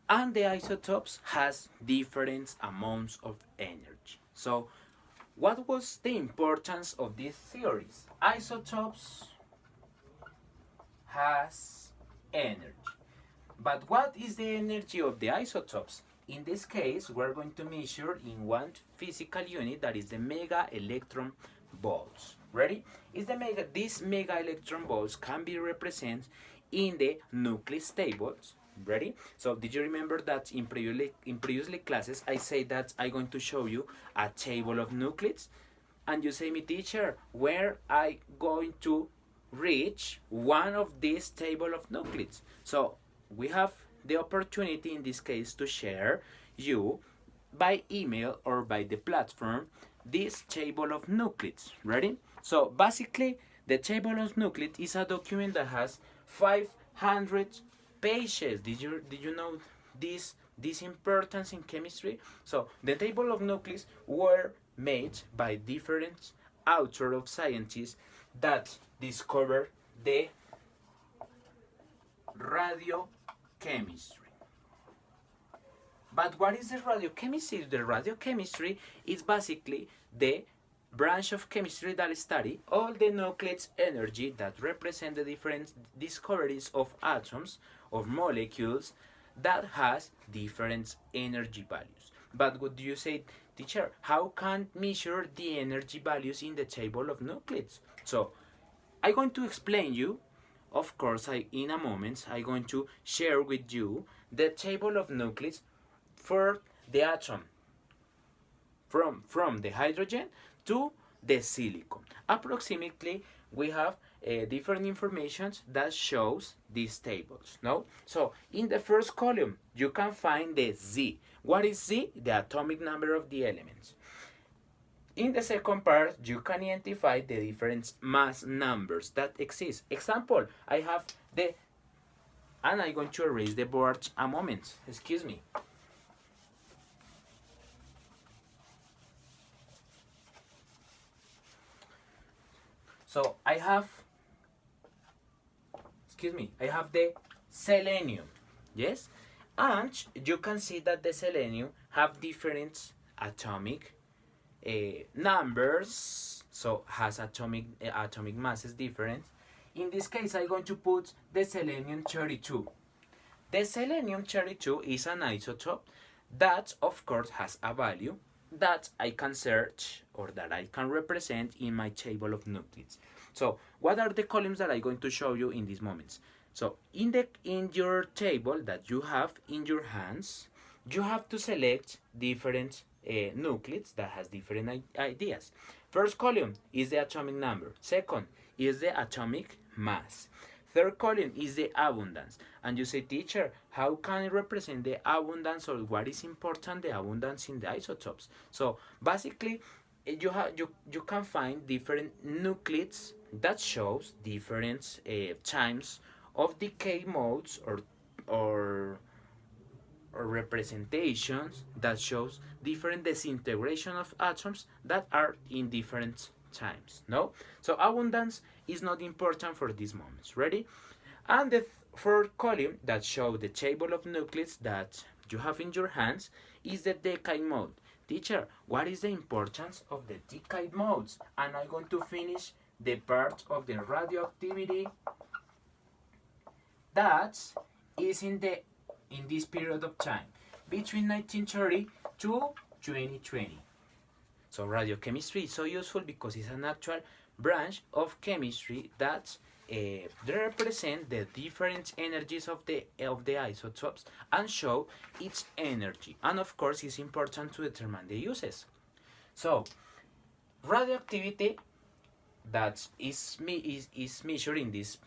and the isotopes has different amounts of energy. So what was the importance of these theories? Isotopes has energy. But what is the energy of the isotopes? In this case, we're going to measure in one physical unit, that is the mega electron volts. Ready? These mega electron volts can be represented in the nucleus tables. Ready? So did you remember that in previously classes I said that I'm going to show you a table of nucleus? And you say, me teacher, where I going to reach one of these table of nucleus? So we have the opportunity in this case to share you by email or by the platform this table of nucleus. Ready? So basically the table of nucleus is a document that has 500 pages. Did you know this importance in chemistry? So the table of nucleus were made by different authors of scientists that discovered the radiochemistry. But what is the radiochemistry? The radiochemistry is basically the branch of chemistry that study all the nucleus energy that represent the different discoveries of atoms, of molecules that has different energy values. But what do you say, teacher? How can measure the energy values in the table of nucleus? So I'm going to explain you. Of course, in a moment I'm going to share with you the table of nucleus for the atom from the hydrogen to the silicon. Approximately, we have different information that shows these tables. No, so in the first column you can find the Z. What is Z? The atomic number of the elements. In the second part, you can identify the different mass numbers that exist. Example, I have the, and I'm going to erase the board a moment. Excuse me. So I have the selenium, yes? And you can see that the selenium have different atomic numbers, so has atomic masses different. In this case, I'm going to put the selenium 32. The selenium 32 is an isotope that, of course, has a value that I can search or that I can represent in my table of nucleus. So what are the columns that I'm going to show you in these moments? So in your table that you have in your hands, you have to select different nucleus that has different ideas. First column is the atomic number. Second is the atomic mass. Third column is the abundance. And you say, teacher, how can I represent the abundance, or what is important, the abundance in the isotopes? So basically, you can find different nucleus that shows different times of decay modes or representations that shows different disintegration of atoms that are in different times. No, so abundance is not important for these moments. Ready? And the fourth column that shows the table of nucleus that you have in your hands is the decay mode. Teacher, what is the importance of the decay modes? And I'm going to finish the part of the radioactivity that is in this period of time between 1930 to 2020. So radiochemistry is so useful because it's an actual branch of chemistry that represent the different energies of the isotopes and show its energy. And of course, it's important to determine the uses. So radioactivity that is measured in this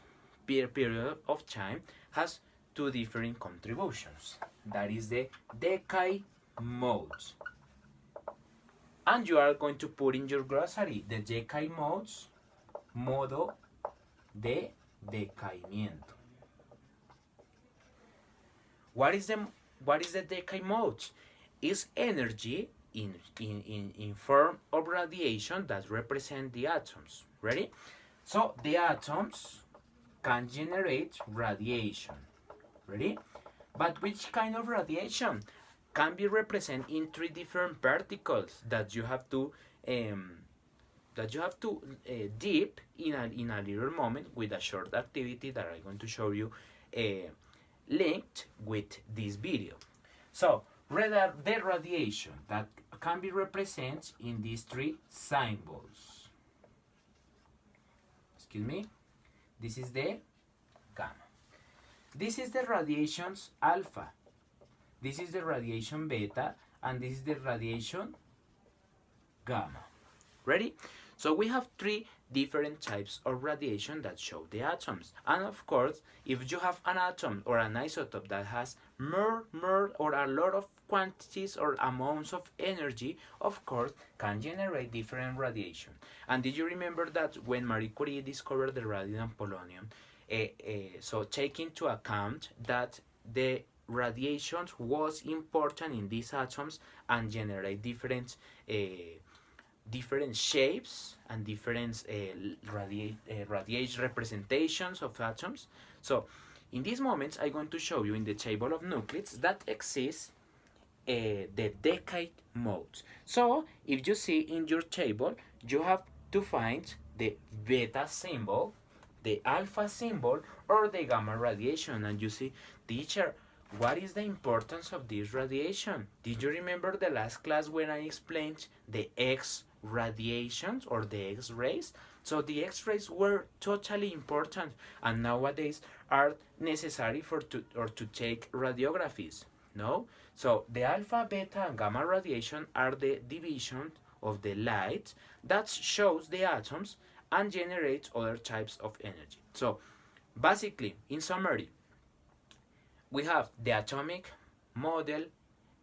period of time has two different contributions. That is the decay modes. And you are going to put in your glossary the decay modes, modo de decaimiento. What is the decay mode? It's energy in form of radiation that represent the atoms. Ready? So the atoms can generate radiation. Ready? But which kind of radiation can be represented in three different particles that you have to um, deep in a little moment with a short activity that I'm going to show you linked with this video. So, the radiation that can be represented in these three symbols. Excuse me. This is the gamma. This is the radiations alpha. This is the radiation beta, and this is the radiation gamma. Ready? So we have three different types of radiation that show the atoms. And of course, if you have an atom or an isotope that has more or a lot of quantities or amounts of energy, of course, can generate different radiation. And did you remember that when Marie Curie discovered the radium and polonium, so take into account that the radiations was important in these atoms and generate different shapes and different radiation representations of atoms. So in these moments I'm going to show you in the table of nuclides that exists the decade modes. So if you see in your table, you have to find the beta symbol, the alpha symbol, or the gamma radiation. And you see, teacher, what is the importance of this radiation? Did you remember the last class when I explained the X radiations or the X-rays? So the X-rays were totally important and nowadays are necessary to take radiographies. No? So the alpha, beta, and gamma radiation are the division of the light that shows the atoms and generates other types of energy. So basically, in summary, we have the atomic model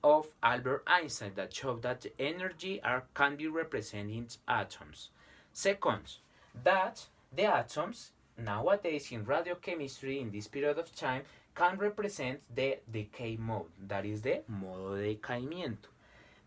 of Albert Einstein that showed that energy can be represented in atoms. Second, that the atoms nowadays in radiochemistry in this period of time can represent the decay mode, that is the modo de decaimiento.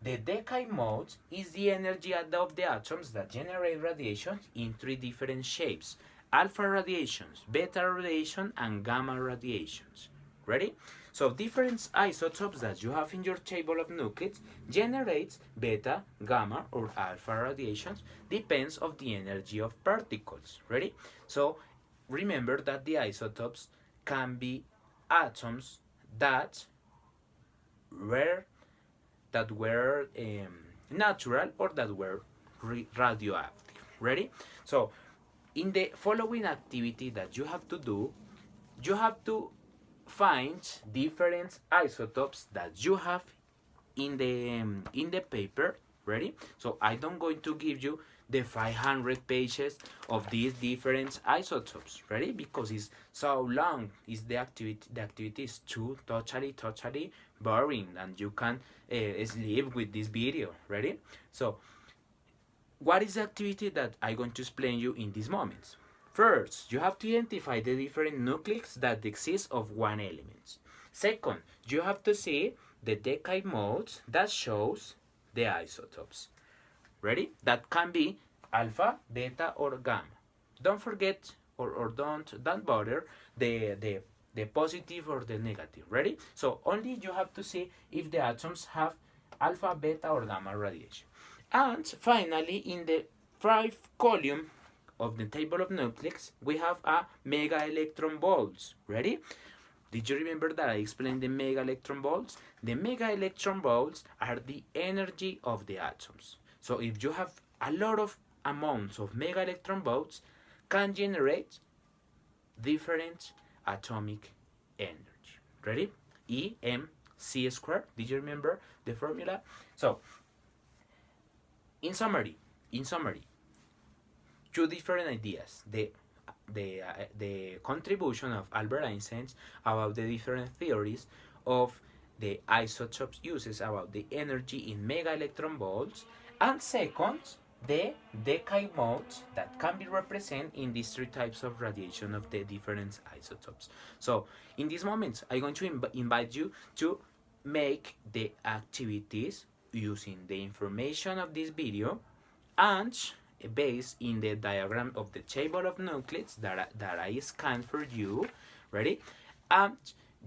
The decay mode is the energy of the atoms that generate radiation in three different shapes: alpha radiations, beta radiation, and gamma radiations. Ready? So different isotopes that you have in your table of nuclides generates beta, gamma, or alpha radiations, depends of the energy of particles. Ready? So remember that the isotopes can be atoms that were natural or that were radioactive. Ready? So in the following activity that you have to do, you have to find different isotopes that you have in the paper. Ready? So I don't going to give you the 500 pages of these different isotopes. Ready? Because it's so long. The activity is too totally boring and you can sleep with this video. Ready? So what is the activity that I'm going to explain you in these moments? First, you have to identify the different nucleics that exist of one element. Second, you have to see the decay modes that shows the isotopes. Ready? That can be alpha, beta, or gamma. Don't forget or don't bother the positive or the negative. Ready? So only you have to see if the atoms have alpha, beta, or gamma radiation. And finally, in the 5th column of the table of nucleics, we have a mega electron volts. Ready? Did you remember that I explained the mega electron volts? The mega electron volts are the energy of the atoms. So if you have a lot of amounts of mega electron volts, can generate different atomic energy. Ready? E-m-c squared. Did you remember the formula? So in summary, two different ideas. The contribution of Albert Einstein about the different theories of the isotopes uses about the energy in mega electron volts, and second, the decay modes that can be represented in these three types of radiation of the different isotopes. So in this moment, I'm going to invite you to make the activities using the information of this video and based in the diagram of the table of nucleides that I scanned for you. Ready? And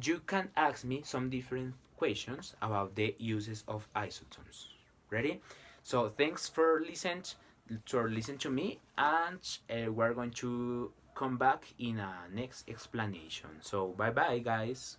you can ask me some different questions about the uses of isotopes. Ready? So thanks for listen to me, and we're going to come back in a next explanation. So bye bye, guys.